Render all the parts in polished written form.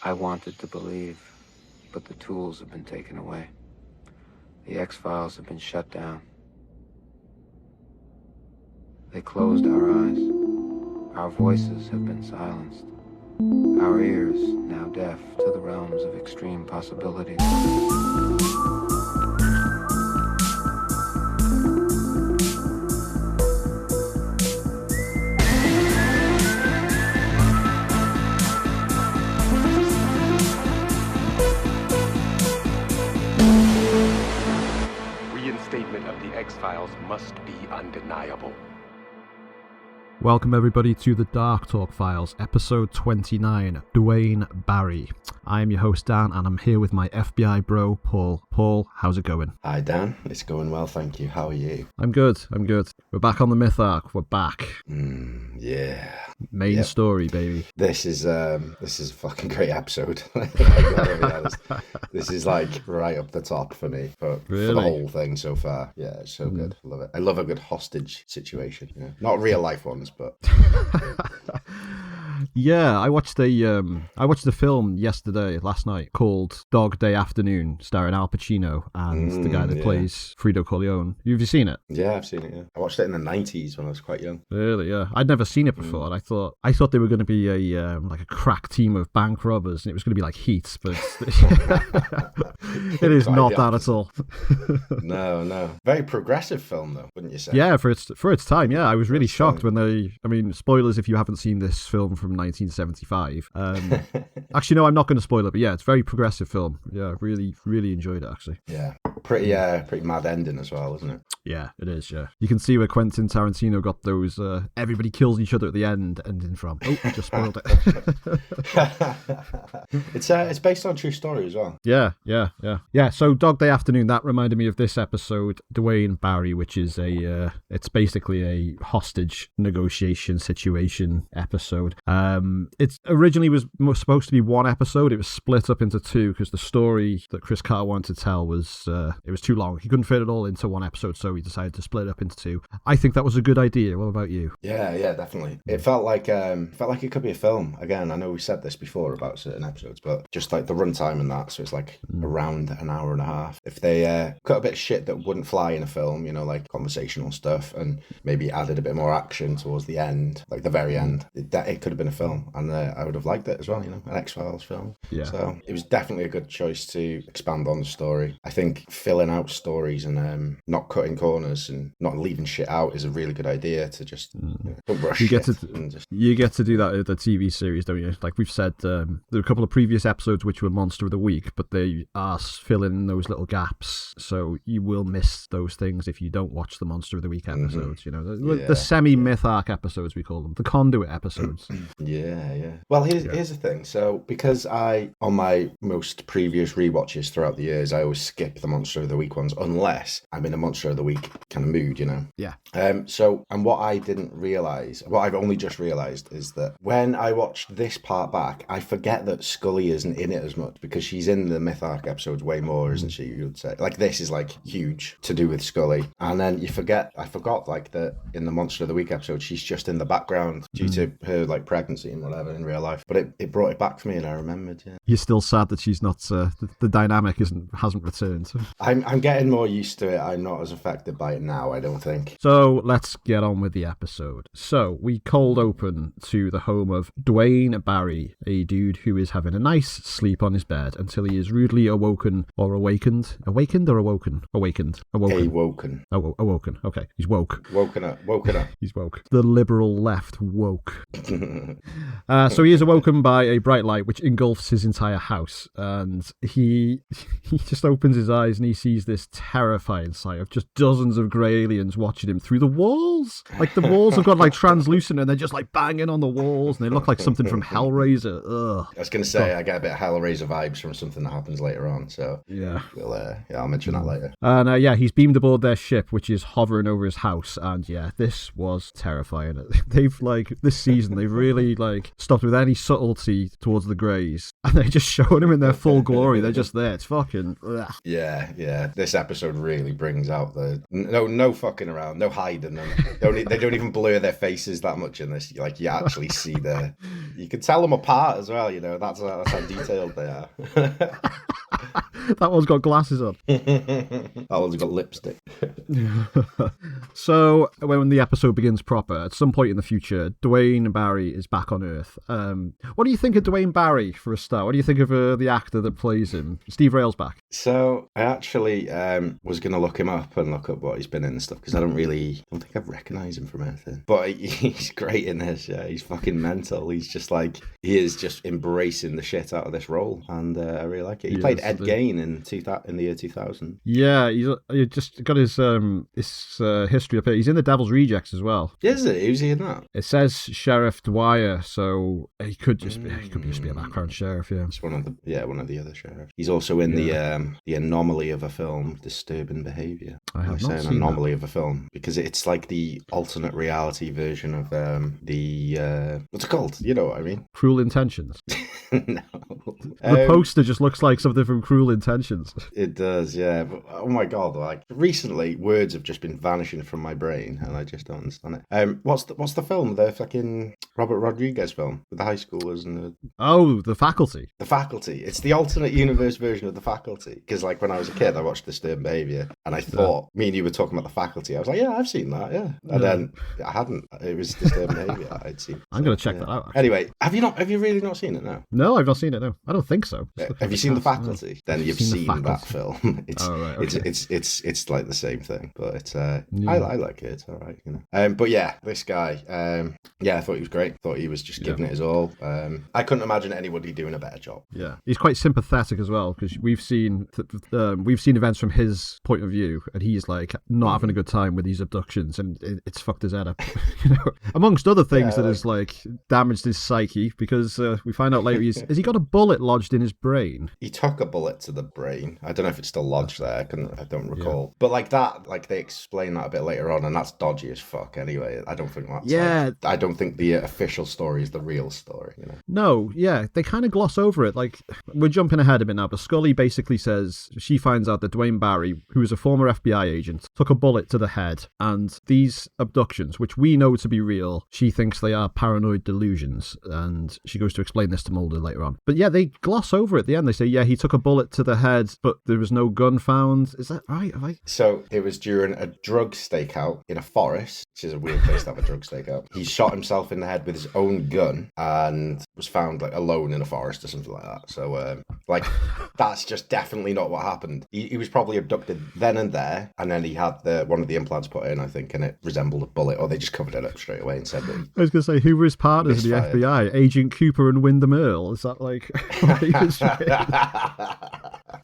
I wanted to believe, but the tools have been taken away. The X-Files have been shut down. They closed our eyes. Our voices have been silenced. Our ears now deaf to the realms of extreme possibilities. Reinstatement of the X-Files must be undeniable. Welcome everybody to the Dark Talk Files, episode 29, Duane Barry. I am your host Dan, and I'm here with my FBI bro, Paul. Paul, how's it going? Hi Dan, it's going well, thank you. How are you? I'm good. We're back on the myth arc. We're back. Yeah. Main story, baby. This is a fucking great episode. I gotta be honest. This is like right up the top for me for the whole thing so far. Yeah, it's so good. I love it. I love a good hostage situation. You know? Not real life ones, but Yeah, I watched the film last night, called Dog Day Afternoon, starring Al Pacino and the guy that plays Fredo Corleone. Have you seen it? Yeah, I've seen it. Yeah, I watched it in the 90s when I was quite young. Really? Yeah, I'd never seen it before, and I thought they were going to be a like a crack team of bank robbers, and it was going to be like Heat, but it is not that at all. No, very progressive film though, wouldn't you say? Yeah, for its time. Yeah, I was really shocked when they. I mean, spoilers if you haven't seen this film from 1975. Actually, no, I'm not going to spoil it, but yeah, it's a very progressive film. Yeah, really enjoyed it actually. Yeah, pretty mad ending as well, isn't it? Yeah, it is. Yeah, you can see where Quentin Tarantino got those everybody kills each other at the end ending from. Oh, I just spoiled it. It's based on a true story as well. Yeah. So Dog Day Afternoon, that reminded me of this episode, Duane Barry, which is it's basically a hostage negotiation situation episode. It originally was supposed to be one episode. It was split up into two because the story that Chris Carter wanted to tell was it was too long. He couldn't fit it all into one episode, so he decided to split it up into two. I think that was a good idea. What about you? Yeah, definitely. It felt like it could be a film. Again, I know we said this before about certain episodes, but just like the runtime and that, so it's like around an hour and a half. If they cut a bit of shit that wouldn't fly in a film, you know, like conversational stuff, and maybe added a bit more action towards the end, like the very end, it could have been a film, and I would have liked it as well, you know, an X-Files film. Yeah. So it was definitely a good choice to expand on the story. I think filling out stories and not cutting corners and not leaving shit out is a really good idea. To just don't rush you get to do that at the TV series, don't you? Like we've said, there are a couple of previous episodes which were Monster of the Week, but they are filling in those little gaps, so you will miss those things if you don't watch the Monster of the Week episodes. You know, the semi-myth arc episodes, we call them, the conduit episodes. Yeah. Well, here's the thing. So because on my most previous rewatches throughout the years, I always skip the Monster of the Week ones unless I'm in a Monster of the Week kind of mood, you know? Yeah. What I didn't realise, what I've only just realised, is that when I watched this part back, I forget that Scully isn't in it as much because she's in the Myth Arc episodes way more, isn't she? You would say. Like, this is like huge to do with Scully. And then I forgot like that in the Monster of the Week episode, she's just in the background due to her like pregnancy and whatever in real life. But it brought it back for me and I remembered, yeah. You're still sad that she's not, the dynamic hasn't returned. I'm getting more used to it. I'm not as affected by it now, I don't think. So let's get on with the episode. So we cold open to the home of Duane Barry, a dude who is having a nice sleep on his bed until he is rudely awoken or awakened. Awakened or awoken? Awakened. Awoken. Awoken. Okay, he's woke. Woken up. He's woke. The liberal left woke. So he is awoken by a bright light which engulfs his entire house, and he just opens his eyes and he sees this terrifying sight of just dozens of grey aliens watching him through the walls. Like the walls have got like translucent and they're just like banging on the walls and they look like something from Hellraiser. Ugh. I was going to say, I get a bit of Hellraiser vibes from something that happens later on, so yeah, I'll mention that later. And he's beamed aboard their ship, which is hovering over his house, and yeah, this was terrifying. They've this season, they've really like stopped with any subtlety towards the Greys, and they just showing them in their full glory. They're just there. It's fucking. Ugh. Yeah. This episode really brings out the no fucking around, no hiding them. They don't even blur their faces that much in this. Like you actually see you can tell them apart as well. You know, that's how detailed they are. That one's got glasses on. That one's got lipstick. So when the episode begins proper, at some point in the future, Duane Barry is back on Earth. What do you think of Duane Barry for a start? What do you think of the actor that plays him? Steve Railsback. So I actually was going to look him up and look up what he's been in and stuff because I don't think I've recognised him from anything. But he's great in this. Yeah, he's fucking mental. He is just embracing the shit out of this role, and I really like it. He played Ed Gein in the year 2000. Yeah, he just got his history up here. He's in The Devil's Rejects as well. Is it? Who's he in that? It says Sheriff Dwyer, so he could just be a background sheriff. Yeah, it's one of the other sheriffs. He's also in the anomaly of a film, Disturbing Behaviour. I have not seen anomaly that. of a film because it's like the alternate reality version of the what's it called? You know what I mean? Cruel Intentions. No. The poster just looks like something from Cruel Intentions. It does, yeah. But, oh my god! Like recently, words have just been vanishing from my brain, and I just don't understand it. What's the film? The fucking Robert Rodriguez film with the high schoolers and The Faculty. The Faculty. It's the alternate universe version of The Faculty. Because like when I was a kid, I watched Disturbed Behaviour, and I thought me and you were talking about The Faculty. I was like, yeah, I've seen that, yeah. And then I hadn't. It was Disturbed Behaviour I'd seen. I'm gonna check that out. Actually. Anyway, have you really not seen it now? No, I've not seen it. No, I don't think so. Have you seen The Faculty? Then you've seen that film. It's right, okay. it's like the same thing, but it's I like it. It's all right, you know. But yeah, this guy, I thought he was great. Thought he was just giving it his all. I couldn't imagine anybody doing a better job. Yeah, he's quite sympathetic as well because we've seen events from his point of view, and he's like not having a good time with these abductions, and it's fucked his head up. You know, amongst other things that has like damaged his psyche because we find out later has he got a bullet lodged in his brain? He took a bullet to the brain. I don't know if it's still lodged there. I don't recall. Yeah. But like that, like they explain that a bit later on, and that's dodgy as fuck. Anyway, I don't think that's. Yeah. I don't think the official story is the real story. You know. No. Yeah, they kind of gloss over it. Like we're jumping ahead a bit now, but Scully basically says she finds out that Duane Barry, who is a former FBI agent, took a bullet to the head, and these abductions, which we know to be real, she thinks they are paranoid delusions, and she goes to explain this to Mulder later on. But yeah, they gloss over it at the end. They say, yeah, he took a bullet to the head, but there was no gun found. Is that right? So it was during a drug stakeout in a forest, which is a weird place to have a drug stakeout. He shot himself in the head with his own gun and was found like alone in a forest or something like that. So like that's just definitely not what happened. He was probably abducted then and there, and then he had one of the implants put in, I think, and it resembled a bullet, or they just covered it up straight away and said that. I was going to say, who were his partners in the FBI? Agent Cooper and Wyndham Earl? Is that like...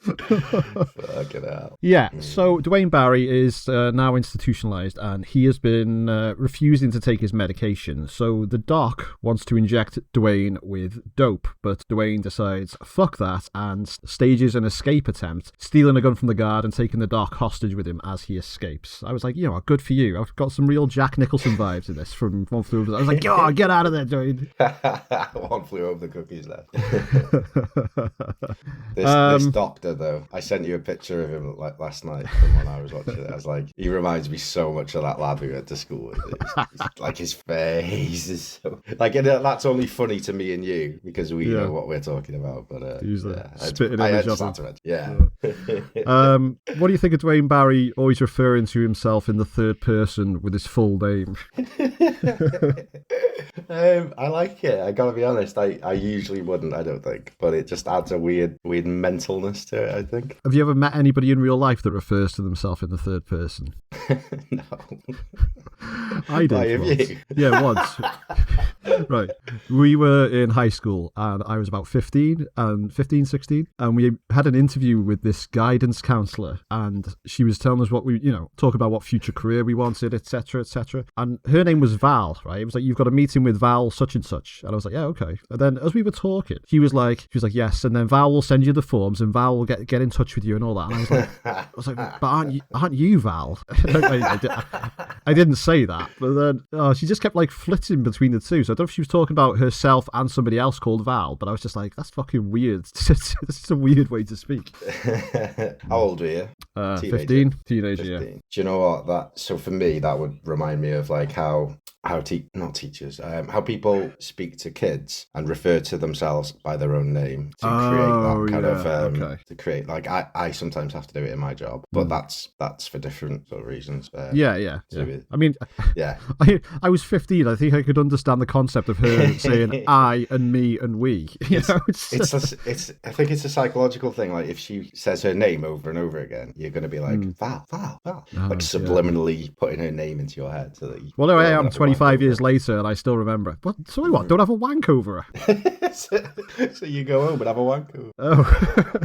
Fucking hell. Yeah, so Duane Barry is now institutionalized, and he has been refusing to take his medication. So the doc wants to inject Duane with dope, but Duane decides, fuck that, and stages an escape attempt, stealing a gun from the guard and taking the doc hostage with him as he escapes. I was like, you know, good for you. I've got some real Jack Nicholson vibes in this from One Flew Over the... I was like, oh, get out of there, Duane. One Flew Over the Cuckoo's Nest. This doctor, though, I sent you a picture of him like last night from when I was watching it. I was like, he reminds me so much of that lad we went to school with. It's like his face is so... Like, that's only funny to me and you because we know what we're talking about. But spitting image of him. Yeah. What do you think of Duane Barry always referring to himself in the third person with his full name? I like it. I gotta be honest. I usually wouldn't. I don't think, but it just adds a weird mentalness to it. I think. Have you ever met anybody in real life that refers to themselves in the third person? No. I did. Why have once. you? Yeah, once. Right. We were in high school, and I was about 16, and we had an interview with this guidance counsellor, and she was telling us what we, talk about what future career we wanted, etc., etc. And her name was Val, right? It was like, you've got to meet meeting with Val such and such. And I was like, yeah, okay. And then as we were talking, she was like, yes. And then Val will send you the forms and Val will get in touch with you and all that. And I was like, but aren't you Val? I didn't say that. But then she just kept like flitting between the two. So I don't know if she was talking about herself and somebody else called Val, but I was just like, that's fucking weird. This is a weird way to speak. How old were you? 15. Teenager, 15. yeah. Do you know what? So for me, that would remind me of like how people speak to kids and refer to themselves by their own name to create that kind of to create like I sometimes have to do it in my job, but that's for different sort of reasons. Yeah. I mean, yeah. I was 15. I think I could understand the concept of her saying I and me and we. You know, I think it's a psychological thing. Like if she says her name over and over again, you're going to be like Val, like subliminally putting her name into your head. So that well, no, I am 25 years later and I still remember. What? Sorry, what? Don't have a wank over her. So you go home and have a wank over. Oh.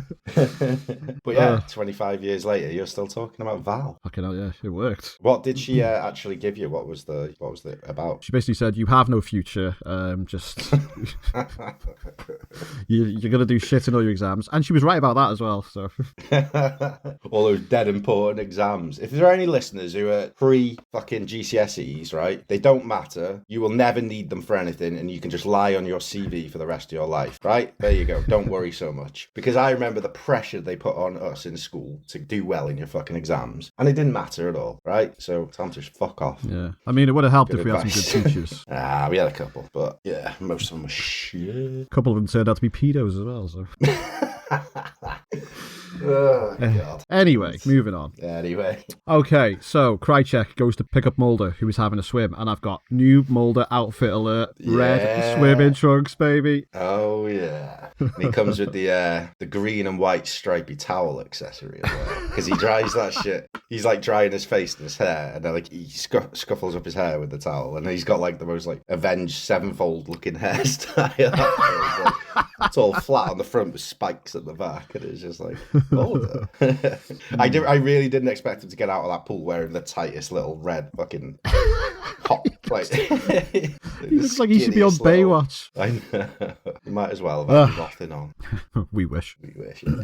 But yeah, 25 years later, you're still talking about Val. Fucking hell, yeah, it worked. What did she actually give you? What was the about? She basically said, you have no future. Just you're gonna do shit in all your exams, and she was right about that as well. So all those dead important exams. If there are any listeners who are pre-fucking GCSEs, right? They don't matter. You will never need them for anything, and you can just lie on your CV for the rest of your life, right? There you go. Don't worry so much. Because I remember the pressure they put on us in school to do well in your fucking exams, and it didn't matter at all, right? So time to just fuck off. Yeah. I mean, it would have helped Good if we had some good teachers. We had a couple, but yeah, most of them were shit. A couple of them turned out to be pedos as well, so... Oh, God. Anyway, moving on. Anyway. Okay, so Krychek goes to pick up Mulder, who is having a swim, and I've got new Mulder outfit alert. Red swimming trunks, baby. Oh, yeah. And he comes with the green and white stripy towel accessory as well. Because he dries that shit. He's like drying his face and his hair, and then like he scuffles up his hair with the towel, and he's got like the most like Avenged Sevenfold looking hairstyle. It's all flat on the front with spikes at the back, and it's just like, Mulder. I really didn't expect him to get out of that pool wearing the tightest little red fucking hot plate. He looks like he should be on Baywatch. I know. He might as well have had nothing on. We wish. Yeah.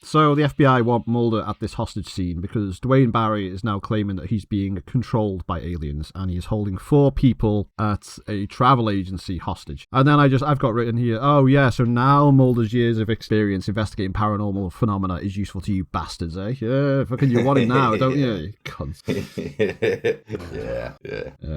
So the FBI want Mulder at this hostage scene because Duane Barry is now claiming that he's being controlled by aliens and he is holding 4 people at a travel agency hostage. And then I've got written here, oh yeah, so now Mulder's years of experience investigating paranormal phenomena is useful to you bastards, eh? Yeah, fucking you want it now, don't you? You cunts. Yeah.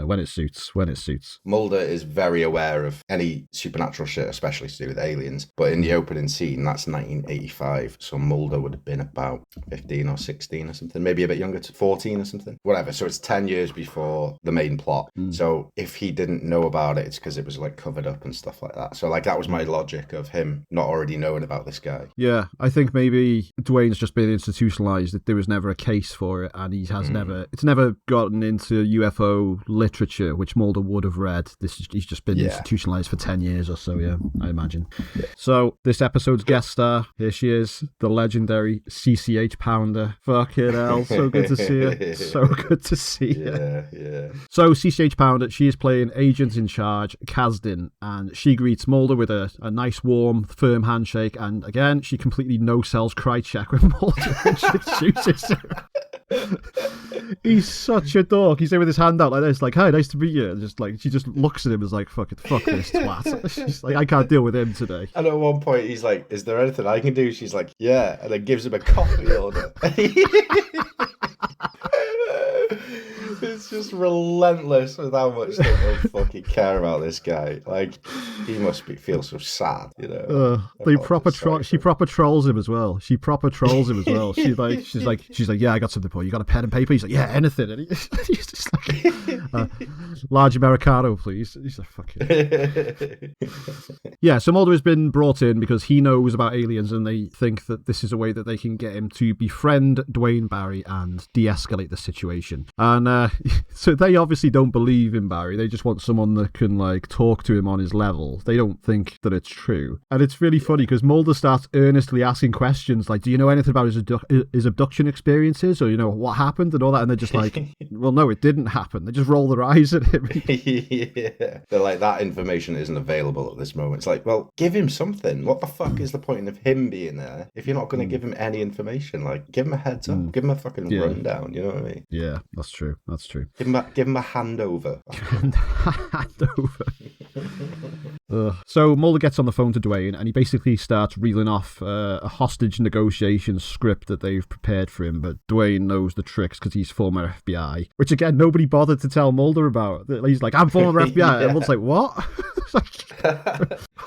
When it suits. Mulder is very aware of any supernatural shit, especially to do with aliens. But in the opening scene, that's 1985, so Mulder would have been about 15 or 16 or something, maybe a bit younger, 14 or something, whatever. So it's 10 years before the main plot. So if he didn't know about it, it's because it was like covered up and stuff like that. So like that was my logic of him not already knowing about this guy. Yeah, I think maybe Duane's just been institutionalized, that there was never a case for it, and he has it's never gotten into UFO literature, which Mulder would have read. He's just been institutionalized for 10 years or so, yeah, I imagine. Yeah. So this episode's guest star, here she is, the legendary CCH Pounder. Fucking hell, so good to see her. So good to see her. Yeah. So CCH Pounder, she is playing Agent in Charge, Kasdan, and she greets Mulder with a nice, warm, firm handshake, and again, she completely no-sells Krychek when Mulder introduces her. He's such a dork. He's there with his hand out like this, like, "Hi, nice to meet you." And just like she just looks at him and is like, fuck this twat. She's like, I can't deal with him today. And at one point he's like, "Is there anything I can do?" She's like, "Yeah," and then gives him a coffee order. It's just relentless with how much they don't fucking care about this guy. Like, he must feel so sad, you know. She proper trolls him as well. She's like, yeah, I got something for you. You got a pen and paper? He's like, yeah, anything. And he's just like, large Americano, please. He's like, fucking. Yeah, so Mulder has been brought in because he knows about aliens, and they think that this is a way that they can get him to befriend Duane Barry and de-escalate the situation. And So they obviously don't believe in Barry. They just want someone that can like talk to him on his level. They don't think that it's true. And it's really funny because Mulder starts earnestly asking questions like, do you know anything about his abduction experiences, or what happened and all that? And they're just like, well, no, it didn't happen. They just roll their eyes at him. Yeah. They're like, that information isn't available at this moment. It's like, well, give him something. What the fuck is the point of him being there if you're not going to give him any information? Like, give him a heads up. Give him a fucking rundown. You know what I mean? Yeah, that's true. That's true. Give him a handover. So Mulder gets on the phone to Duane and he basically starts reeling off a hostage negotiation script that they've prepared for him, but Duane knows the tricks because he's former FBI, which again nobody bothered to tell Mulder about. He's like, I'm former FBI. Yeah. Everyone's like, what?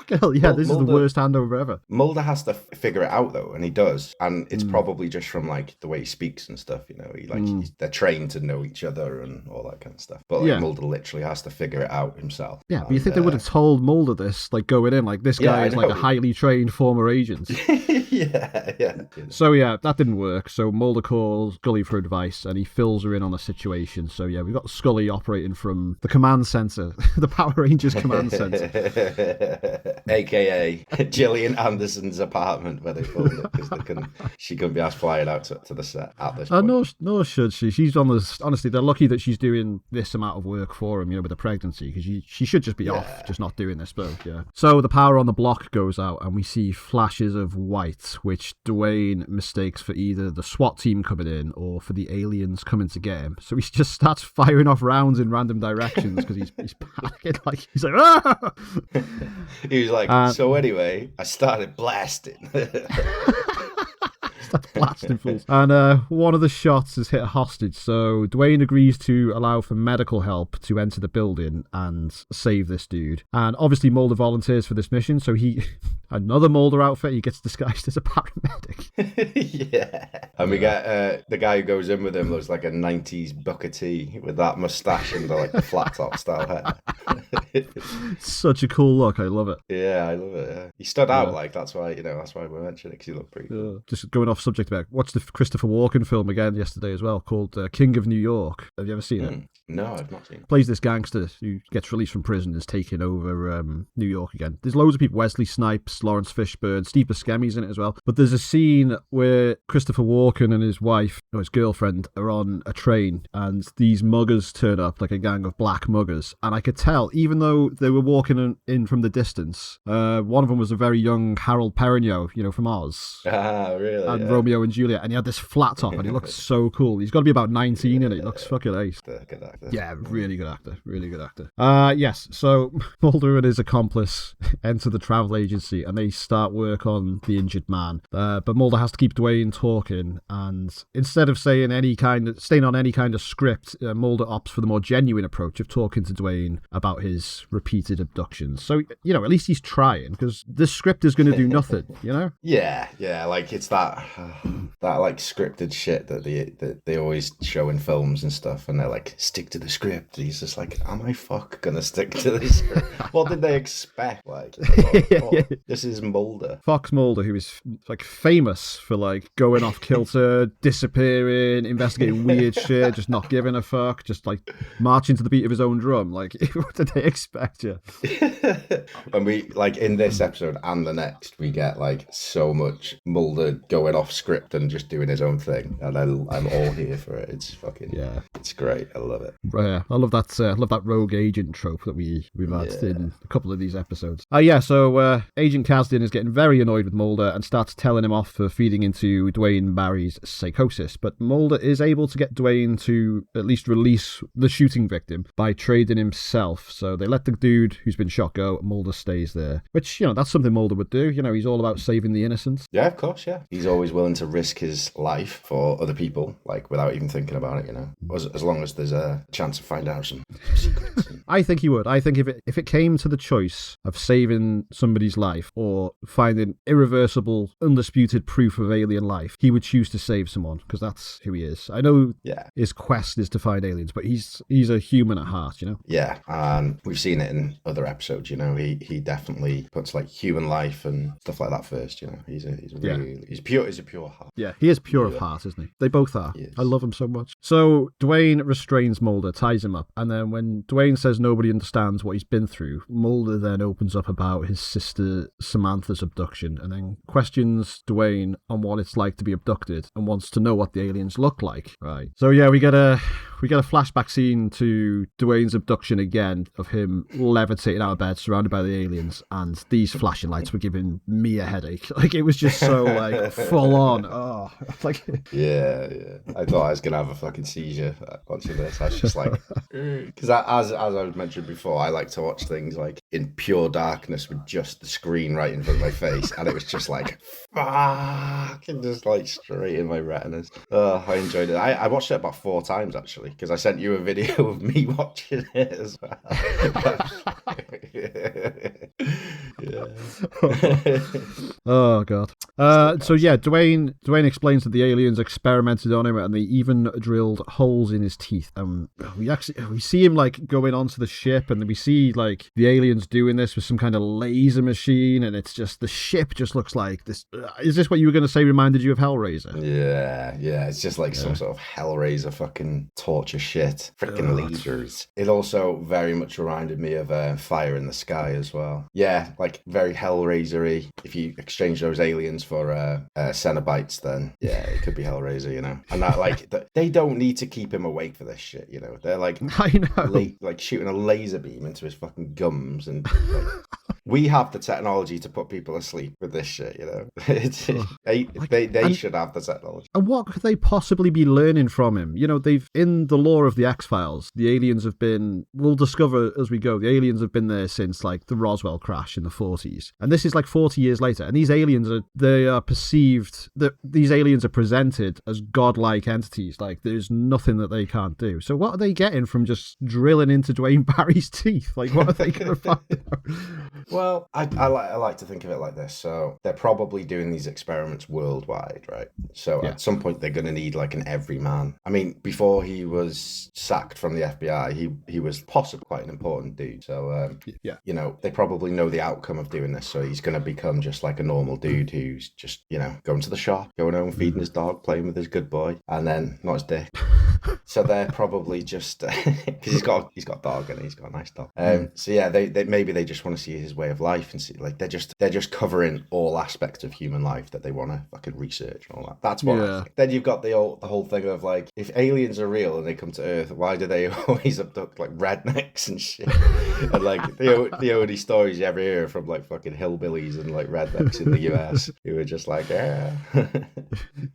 Hell yeah, this is the worst handover ever. Mulder has to figure it out though, and he does, and it's probably just from like the way he speaks and stuff. They're trained to know each other and all that kind of stuff. But Mulder literally has to figure it out himself. Yeah, but you think they would have told Mulder this, like going in, like this guy is like a highly trained former agent. yeah. So yeah, that didn't work. So Mulder calls Scully for advice, and he fills her in on the situation. So yeah, we've got Scully operating from the command center, the Power Rangers command center, aka Gillian Anderson's apartment where they filmed it because she couldn't be asked flying out to the set at this point. No, should she? She's on this. Honestly, they're lucky that she's doing this amount of work for him, with the pregnancy, because she should just be off, just not doing this. But yeah. So the power on the block goes out, and we see flashes of white, which Duane mistakes for either the SWAT team coming in or for the aliens coming to get him. So he just starts firing off rounds in random directions because he's panicking. Like he's like, ah! He was like, so anyway, I started blasting. Starts blasting fools. And one of the shots has hit a hostage, so Duane agrees to allow for medical help to enter the building and save this dude. And obviously Mulder volunteers for this mission, so another Mulder outfit, he gets disguised as a paramedic. Yeah. And we get the guy who goes in with him looks like a 90s Booker T with that mustache and the flat top style hair. Such a cool look. I love it. Yeah, I love it. Yeah. He stood out, that's why we mentioned it, because he looked pretty cool. Just going off subject about, watched the Christopher Walken film again yesterday as well, called King of New York. Have you ever seen it? No, I've not seen it. Plays this gangster who gets released from prison and is taking over New York again. There's loads of people, Wesley Snipes, Lawrence Fishburne, Steve Buscemi's in it as well. But there's a scene where Christopher Walken and his wife, or his girlfriend, are on a train and these muggers turn up, like a gang of black muggers. And I could tell, even though they were walking in from the distance, one of them was a very young Harold Perrineau, from Oz. Ah, really? And Romeo and Juliet. And he had this flat top and he looks so cool. He's got to be about 19 in it. He looks fucking ace. Good actor. Yeah, really good actor. Really good actor. Yes, so Mulder and his accomplice enter the travel agency and they start work on the injured man. But Mulder has to keep Duane talking, and instead of staying on any kind of script, Mulder opts for the more genuine approach of talking to Duane about his repeated abductions. So, at least he's trying, because this script is going to do nothing, Yeah, like it's that like scripted shit that they always show in films and stuff, and they're like, stick to the script. He's just like, am I gonna stick to this script? What did they expect? Like, this is Mulder. Fox Mulder, who is like famous for like going off kilter, disappearing, investigating weird shit, just not giving a fuck, just like marching to the beat of his own drum. Like, what did they expect you? And we, like, in this episode and the next, we get like so much Mulder going off script and just doing his own thing, and I'm all here for it. It's fucking it's great. I love it. Yeah, I love that rogue agent trope that we've had in a couple of these episodes. So Agent Kasdan is getting very annoyed with Mulder and starts telling him off for feeding into Duane Barry's psychosis. But Mulder is able to get Duane to at least release the shooting victim by trading himself. So they let the dude who's been shot go. Mulder stays there, which that's something Mulder would do. He's all about saving the innocent. Yeah, of course. Yeah, he's always willing to risk his life for other people, like without even thinking about it. As long as there's a chance of finding out some secrets. I think he would. I think if it came to the choice of saving somebody's life or finding irreversible, undisputed proof of alien life, he would choose to save someone because that's who he is. I know his quest is to find aliens, but he's a human at heart, you know? Yeah, and we've seen it in other episodes, you know. He definitely puts like human life and stuff like that first, you know. He's a pure heart. Yeah, he is pure of heart, isn't he? They both are. I love him so much. So Duane restrains Mulder, ties him up, and then when Duane says nobody understands what he's been through, Mulder then opens up about his sister Samantha's abduction and then questions Duane on what it's like to be abducted and wants to know what the aliens look like. Right. So yeah, we get a flashback scene to Duane's abduction again, of him levitating out of bed surrounded by the aliens, and these flashing lights were giving me a headache. Like, it was just so like full on. Oh, like yeah. I thought I was gonna have a fucking seizure watching this. I was just like, because as I mentioned before, I like to watch things like in pure darkness with just the screen right in front of my face, and it was just like fucking just like straight in my retinas. I enjoyed it. I watched it about 4 times actually, because I sent you a video of me watching it as well. Oh god. So yeah, Duane explains that the aliens experimented on him and they even drilled holes in his teeth. We see him like going onto the ship, and we see like the aliens doing this with some kind of laser machine, and it's just the ship just looks like this. Is this what you were going to say reminded you of Hellraiser? Yeah. It's just like some sort of Hellraiser fucking torture shit. Freaking lasers. It also very much reminded me of Fire in the Sky as well. Yeah, like very Hellraiser-y. If you exchange those aliens for Cenobites, then yeah, it could be Hellraiser, you know. And that like they don't need to keep him awake for this shit, you know. They're like, I know, like shooting a laser beam into his fucking gums, and like, we have the technology to put people asleep with this shit, you know. They should have the technology. And what could they possibly be learning from him? You know, they've, in the lore of the X-Files, the aliens have been, we'll discover as we go, the aliens have been there since like the Roswell crash in the 40s. And this is like 40 years later. And these aliens are perceived, that these aliens are presented as godlike entities. Like there's nothing that they can't do. So what are they getting from just drilling into Duane Barry's teeth? Like what are they going to find out? Well, I like to think of it like this. So they're probably doing these experiments worldwide, right? So at some point they're going to need like an everyman. I mean, before he was sacked from the FBI, he was possibly quite an important dude. So you know, they probably know the outcome of doing this. So he's going to become just like a normal dude who's just, you know, going to the shop, going home, feeding his dog, playing with his good boy, and then not his dick. So they're probably just because he's got a dog and he's got a nice dog. So yeah, they maybe they just want to see his way of life and see, like, they're just covering all aspects of human life that they want to fucking research and all that. That's what I think. Then you've got the whole thing of like, if aliens are real and they come to Earth, why do they always abduct like rednecks and shit? And like the only stories you ever hear from like fucking hillbillies and like rednecks in the US who are just like, yeah.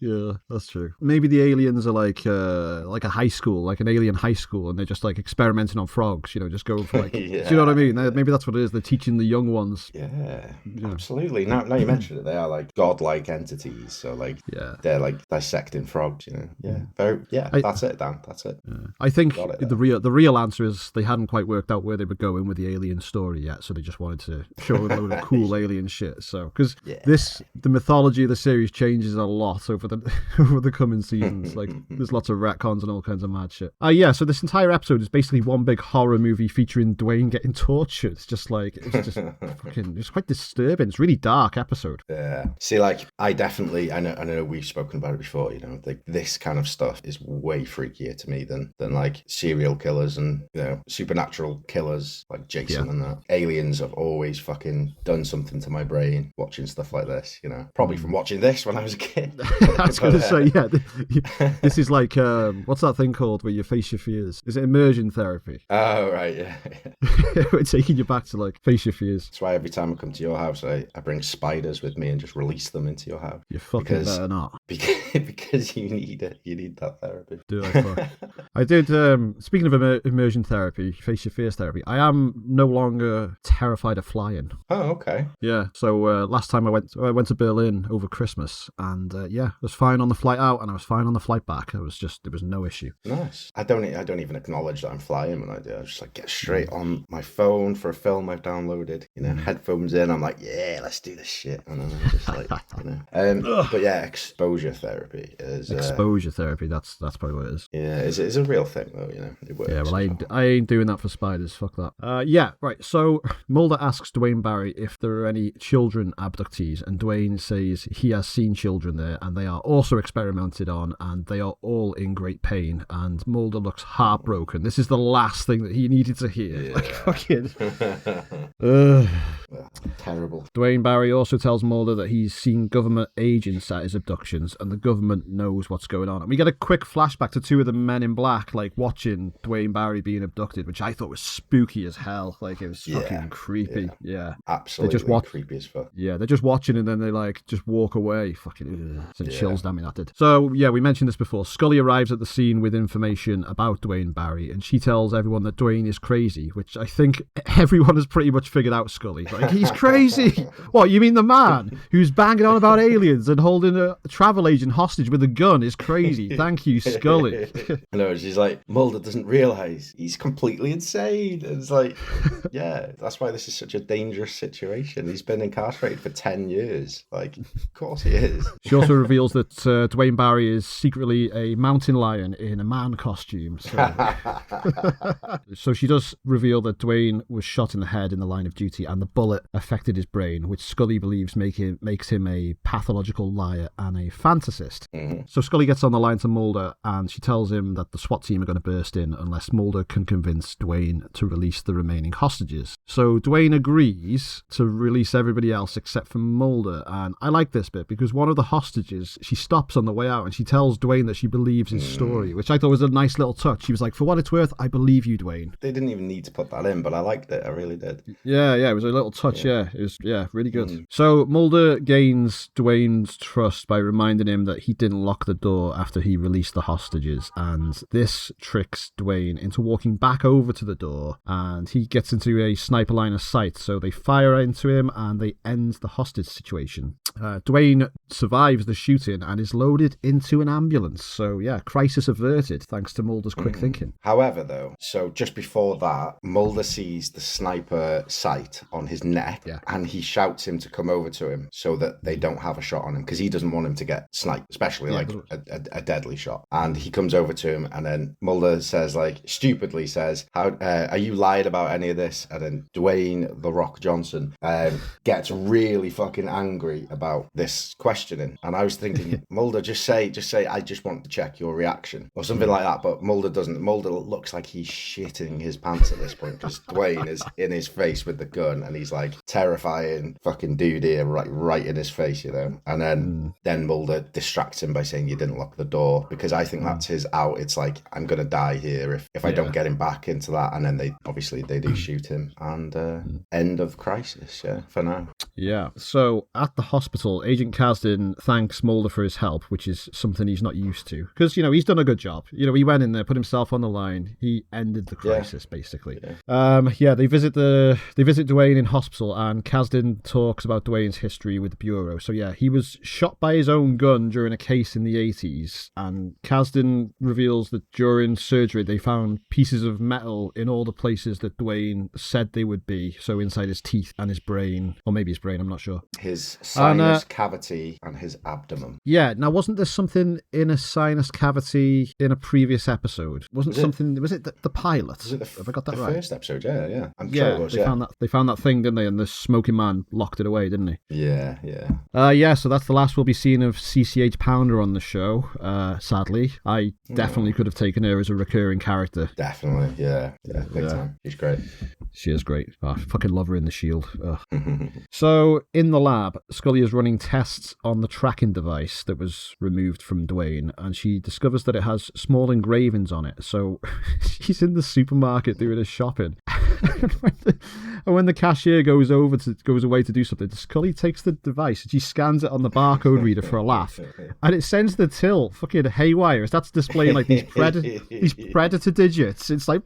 Yeah, that's true. Maybe the aliens are like a high school, like an alien high school, and they're just like experimenting on frogs, you know, just going for like, do you know what I mean? Maybe that's what it is. They're teaching the young ones. Yeah, absolutely. Now you mention it, they are like godlike entities. So like, they're like dissecting frogs, you know. That's it, Dan. That's it. Yeah. I think the real answer is they hadn't quite worked out where they were going with the alien story yet, so they just wanted to show a load of cool alien shit. So because the mythology of the series changes a lot over the coming seasons. Like there's lots of retcons and all kinds of mad shit. So this entire episode is basically one big horror movie featuring Duane getting tortured. It's just like, it's quite disturbing. It's a really dark episode. Yeah. See, like, I know we've spoken about it before, you know, like this kind of stuff is way freakier to me than like serial killers and, you know, supernatural killers like Jason and that. Aliens have always fucking done something to my brain watching stuff like this, you know, probably from watching this when I was a kid. I was going to say, this is like, what's that thing called where you face your fears? Is it immersion therapy? Oh, right, yeah. We're taking you back to like face your fears. That's why every time I come to your house, I bring spiders with me and just release them into your house. You fucking better not. Because you need it. You need that therapy. Do I fuck? I did, speaking of immersion therapy, face your fears therapy, I am no longer terrified of flying. Oh, okay. Yeah, so last time I went to Berlin over Christmas, and I was fine on the flight out and I was fine on the flight back. There was no no issue. Nice. I don't even acknowledge that I'm flying when I do. I just like get straight on my phone for a film I've downloaded. Headphones in. I'm like, yeah, let's do this shit. And then I'm just like, But yeah, exposure therapy is exposure therapy. That's probably what it is. Yeah, it's a real thing though. It works. Yeah, well, I ain't doing that for spiders. Fuck that. Yeah, right. So Mulder asks Duane Barry if there are any children abductees, and Duane says he has seen children there, and they are also experimented on, and they are all in great pain. And Mulder looks heartbroken. This is the last thing that he needed to hear. Yeah. Like, fucking. Terrible. Duane Barry also tells Mulder that he's seen government agents at his abductions, and the government knows what's going on. And we get a quick flashback to two of the men in black, like watching Duane Barry being abducted, which I thought was spooky as hell. Like, it was fucking creepy. Yeah. Absolutely they just creepy as fuck. Yeah, they're just watching and then they like just walk away. Fucking sent chills down me, that did. So yeah, we mentioned this before. Scully arrives at the scene with information about Duane Barry, and she tells everyone that Duane is crazy, which I think everyone has pretty much figured out. Scully, like, he's crazy. What, you mean the man who's banging on about aliens and holding a travel agent hostage with a gun is crazy? Thank you, Scully. No, she's like, Mulder doesn't realise he's completely insane. And it's like, yeah, that's why this is such a dangerous situation. He's been incarcerated for 10 years. Like, of course he is. She also reveals that Duane Barry is secretly a mountain lion in a man costume. So she does reveal that Duane was shot in the head in the line of duty, and the bullet affected his brain, which Scully believes makes him a pathological liar and a fantasist. Mm-hmm. So Scully gets on the line to Mulder, and she tells him that the SWAT team are going to burst in unless Mulder can convince Duane to release the remaining hostages. So Duane agrees to release everybody else except for Mulder, and I like this bit because one of the hostages, she stops on the way out and she tells Duane that she believes his story, which I thought was a nice little touch. She was like, for what it's worth, I believe you, Duane. They didn't even need to put that in, but I liked it. I really did. Yeah, it was a little touch. Yeah, it was really good. So Mulder gains Duane's trust by reminding him that he didn't lock the door after he released the hostages, and this tricks Duane into walking back over to the door, and he gets into a sniper line of sight, so they fire into him and they end the hostage situation. Duane survives the shooting and is loaded into an ambulance, so yeah, crisis averted thanks to Mulder's quick thinking. However though, so just before that, Mulder sees the sniper sight on his neck, and he shouts him to come over to him so that they don't have a shot on him, because he doesn't want him to get sniped, especially like a deadly shot. And he comes over to him, and then Mulder says, like, stupidly says, "How are you lied about any of this?" And then Duane "The Rock" Johnson gets really fucking angry about this questioning. And I was thinking, Mulder, just say, I just want to check your reaction or something like that. But Mulder doesn't. Mulder looks like he's shitting his pants at this point because Duane is in his face with the gun, and he's like terrifying fucking dude here, right in his face, you know. And then Mulder distracts him by saying, "You didn't lock the door," because I think that's his out. It's like, I'm gonna die here if I don't get him back into that. And then they do shoot him, and end of crisis. Yeah, for now. Yeah. So at the hospital, Agent Kasdan thanks Mulder for his help, which is something he's not used to, because he's done a good job. He went in there, put himself on the line, he ended the crisis basically. They visit Duane in hospital, and Kasdan talks about Duane's history with the Bureau. So yeah, he was shot by his own gun during a case in the 80s, and Kasdan reveals that during surgery they found pieces of metal in all the places that Duane said they would be, so inside his teeth and his brain, or maybe his brain, I'm not sure. His sinus cavity and his abdomen. Yeah, now wasn't there something in a sinus cavity in a previous episode? Was it the pilot? Have I got that right? The first episode, yeah. I'm sure it was, they found that thing, didn't they? And the smoking man locked it away, didn't he? Yeah. So that's the last we'll be seeing of CCH Pounder on the show, sadly. I definitely could have taken her as a recurring character. Definitely, yeah, big time. She's great. She is great. I fucking love her in The Shield. So, in the lab, Scully is running tests on the tracking device that was removed from Duane, and she discovers that it has small engravings on it. So, she's in the supermarket doing her shopping. And when the cashier goes away to do something, Scully takes the device and she scans it on the barcode reader for a laugh, and it sends the till fucking haywire as that's displaying like these predator digits. It's like,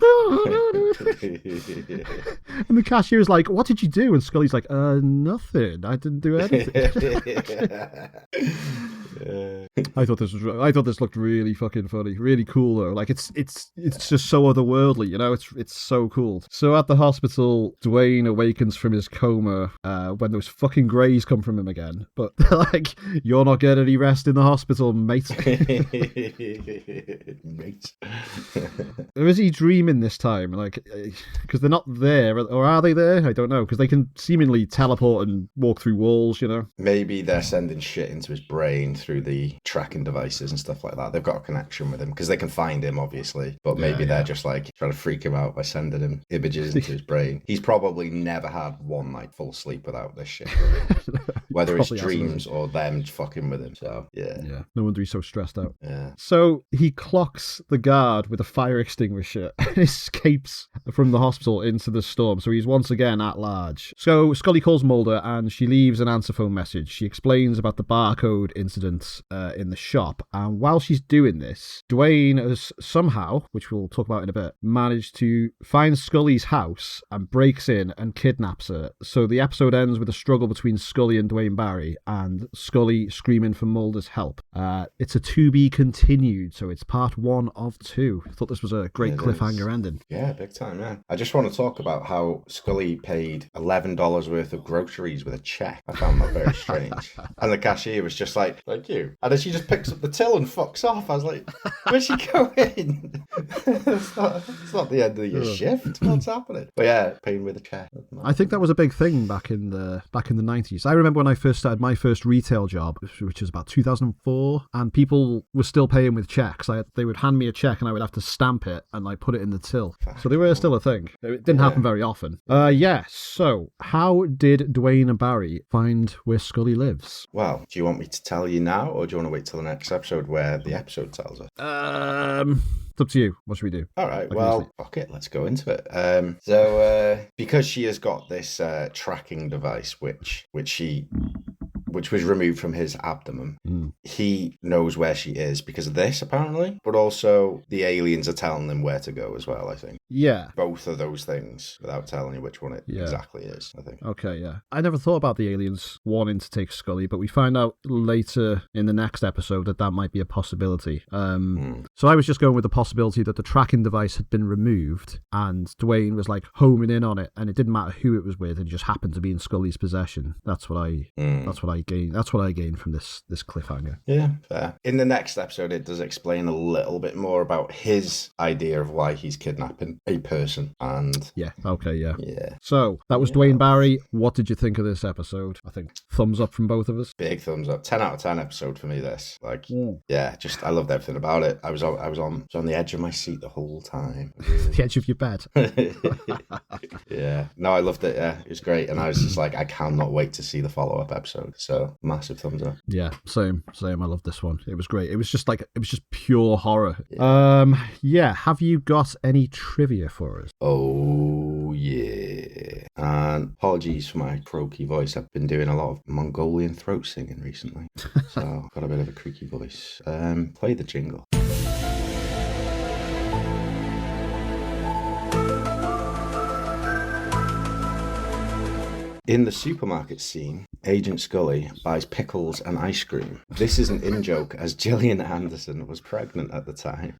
and the cashier is like, "What did you do?" And Scully's like, "Nothing. I didn't do anything." I thought this looked really fucking funny, really cool though. Like it's just so otherworldly, you know. It's so cool. So at the hospital, Duane awakens from his coma when those fucking greys come from him again. But like, you're not getting any rest in the hospital, mate. Mate. Or is he dreaming this time? Like, because they're not there, or are they there? I don't know. Because they can seemingly teleport and walk through walls, you know. Maybe they're sending shit into his brain through the tracking devices and stuff like that. They've got a connection with him because they can find him, obviously. But maybe they're just like trying to freak him out by sending him images into his brain. He's probably never had one night full sleep without this shit. Whether it's dreams or them fucking with him. So, yeah. No wonder he's so stressed out. Yeah. So he clocks the guard with a fire extinguisher and escapes from the hospital into the storm. So he's once again at large. So Scully calls Mulder and she leaves an answer phone message. She explains about the barcode incident in the shop. And while she's doing this, Duane has somehow, which we'll talk about in a bit, managed to find Scully's house and breaks in and kidnaps her. So the episode ends with a struggle between Scully and Duane Barry, and Scully screaming for Mulder's help. It's a to be continued, so it's part 1 of 2. I thought this was a great cliffhanger ending. Yeah, big time, yeah. I just want to talk about how Scully paid $11 worth of groceries with a check. I found that very strange. And the cashier was just like, thank you. And then she just picks up the till and fucks off. I was like, where's she going? it's not the end of your shift. What's happening? But yeah, paying with a check. I think that was a big thing back in the 90s. I remember when I first started my first retail job, which was about 2004, and people were still paying with checks. They would hand me a check and I would have to stamp it and like put it in the till. So they were still a thing. It didn't happen very often. So how did Duane and Barry find where Scully lives? Well, do you want me to tell you now, or do you want to wait till the next episode where the episode tells us? It's up to you. What should we do? All right. Well, fuck it. Let's go into it. So because she has got this tracking device, which was removed from his abdomen, he knows where she is because of this, apparently. But also, the aliens are telling him where to go as well, I think. Yeah. Both of those things, without telling you which one it exactly is, I think. Okay, yeah. I never thought about the aliens wanting to take Scully, but we find out later in the next episode that might be a possibility. So I was just going with the possibility that the tracking device had been removed, and Duane was like homing in on it, and it didn't matter who it was with, it just happened to be in Scully's possession. That's what I gained from this cliffhanger. Yeah, fair. In the next episode, it does explain a little bit more about his idea of why he's kidnapping a person. And yeah. So that was Duane Barry. What did you think of this episode? I think thumbs up from both of us. Big thumbs up. 10 out of 10 episode for me. This, just I loved everything about it. I was on the edge of my seat the whole time. Really. The edge of your bed. Yeah. No, I loved it. Yeah, it was great, and I was just like, I cannot wait to see the follow-up episode. So massive thumbs up. Yeah, same. I loved this one. It was great. It was just pure horror. Yeah. Have you got any trivia for us? Oh yeah. And apologies for my croaky voice. I've been doing a lot of Mongolian throat singing recently, so I've got a bit of a creaky voice. Play the jingle. In the supermarket scene, Agent Scully buys pickles and ice cream. This is an in-joke as Gillian Anderson was pregnant at the time.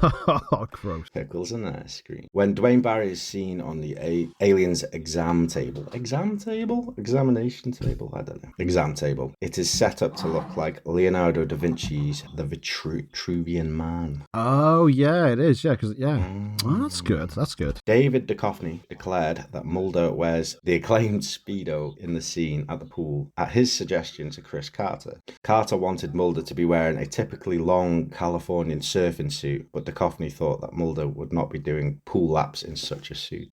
Oh, gross. Pickles and ice cream. When Duane Barry is seen on the alien's examination table, I don't know. Exam table. It is set up to look like Leonardo da Vinci's The Vitruvian Man. Oh, yeah, it is. Yeah, because, Oh, that's good. That's good. David Duchovny declared that Mulder wears the acclaimed Speedo in the scene at the pool at his suggestion to Chris Carter. Carter wanted Mulder to be wearing a typically long Californian surfing suit, but Duchovny thought that Mulder would not be doing pool laps in such a suit.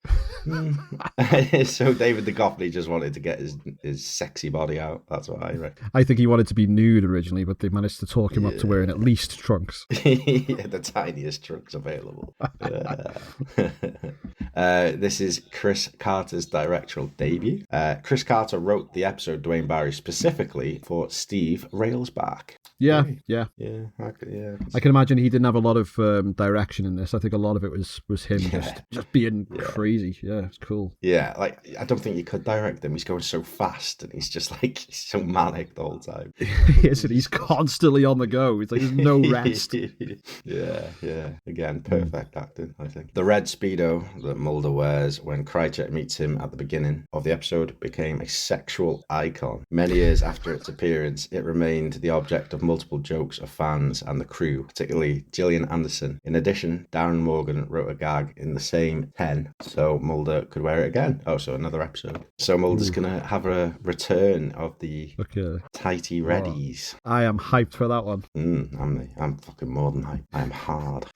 So David Duchovny just wanted to get his sexy body out. That's what I reckon. I think he wanted to be nude originally, but they managed to talk him up to wearing at least trunks. The tiniest trunks available. This is Chris Carter's directorial debut. Chris Carter wrote the episode Duane Barry specifically for Steve Railsback. Yeah, Really? yeah. Yeah, I can imagine he didn't have a lot of direction in this. I think a lot of it was him just being crazy. Yeah, it's cool. Yeah, like I don't think you could direct him. He's going so fast, and he's just like he's so manic the whole time. Yes, and he's constantly on the go. It's like there's no rest. Yeah. Again, perfect acting, I think. The red Speedo that Mulder wears when Krychek meets him at the beginning of the episode became a sexual icon. Many years after its appearance, it remained the object of multiple jokes of fans and the crew, particularly Gillian Anderson. In addition, Darren Morgan wrote a gag in the same 10, so Mulder could wear it again. Oh, so another episode. So Mulder's going to have a return of the tighty reddies. I am hyped for that one. I'm fucking more than hyped. I am hard.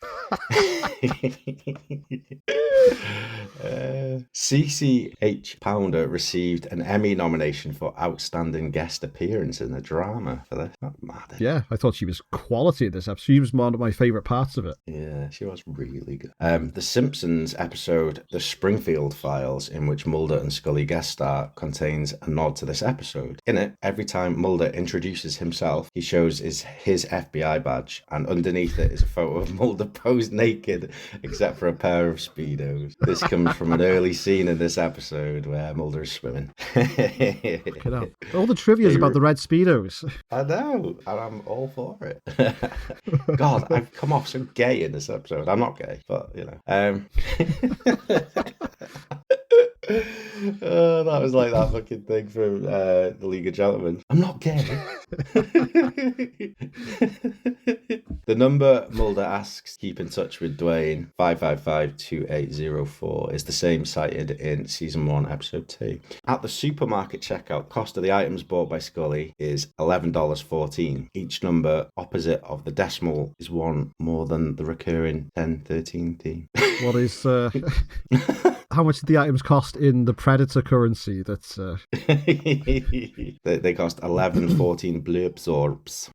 CCH Pounder received an Emmy nomination for Outstanding Guest Appearance in a Drama for this. That's mad. Yeah, I thought she was quality in this episode. She was one of my favourite parts of it. Yeah, she was really good. The Simpsons episode, The Springfield Files, in which Mulder and Scully guest star, contains a nod to this episode. In it, every time Mulder introduces himself, he shows his FBI badge, and underneath it is a photo of Mulder posed naked, except for a pair of Speedos. This comes from an early scene in this episode where Mulder is swimming. All the trivia is about the red Speedos. I know, and I'm all for it. God, I've come off so gay in this episode. I'm not gay, but you know. That was like that fucking thing from the League of Gentlemen. I'm not gay. The number Mulder asks to keep in touch with Duane, 555-2804, is the same cited in Season 1, Episode 2. At the supermarket checkout, the cost of the items bought by Scully is $11.14. Each number opposite of the decimal is one more than the recurring 1013 What is... How much did the items cost in the Predator currency? That's they cost 11.14 blurpsorbs.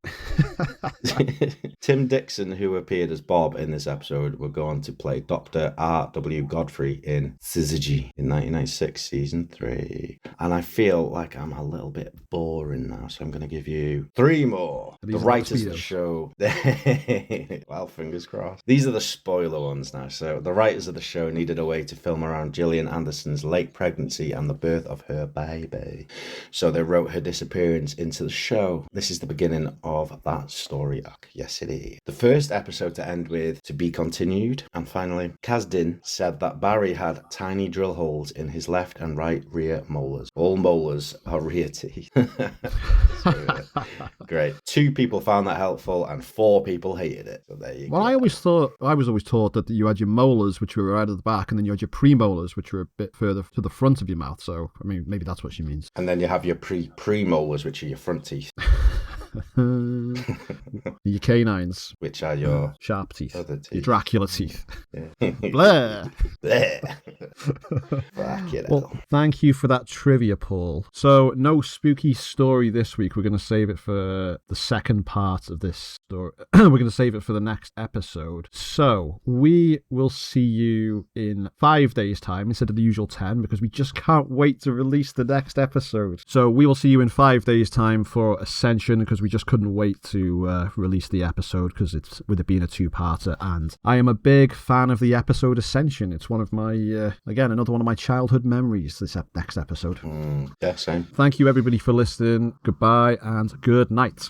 Tim Dixon, who appeared as Bob in this episode, will go on to play Dr. R.W. Godfrey in Syzygy in 1996, Season 3. And I feel like I'm a little bit boring now, so I'm going to give you 3 more. The writers of the show... Well, fingers crossed. These are the spoiler ones now. So the writers of the show needed a way to film around Gillian Anderson's late pregnancy and the birth of her baby. So they wrote her disappearance into the show. This is the beginning of that story arc. Yes, it is. The first episode to end with "to be continued." And finally, Kasdan said that Barry had tiny drill holes in his left and right rear molars. All molars are rear teeth. Great. 2 people found that helpful and 4 people hated it. So there you go. Well, I was always taught that you had your molars, which were right at the back, and then you had your premolars, which are a bit further to the front of your mouth. So, I mean, maybe that's what she means. And then you have your premolars, which are your front teeth. Your canines. Which are your sharp teeth. Other teeth. Your Dracula teeth. Yeah. Blair. Well, thank you for that trivia, Paul. So, no spooky story this week. We're going to save it for the second part of this story. We're going to save it for the next episode. So, we will see you in 5 days' time instead of the usual 10, because we just can't wait to release the next episode. So, we will see you in 5 days' time for Ascension, because we just couldn't wait to release the episode, because it's with it being a 2-parter, and I am a big fan of the episode Ascension. It's one of my again, another one of my childhood memories, this next episode. Yeah, same. Thank you everybody for listening. Goodbye and good night.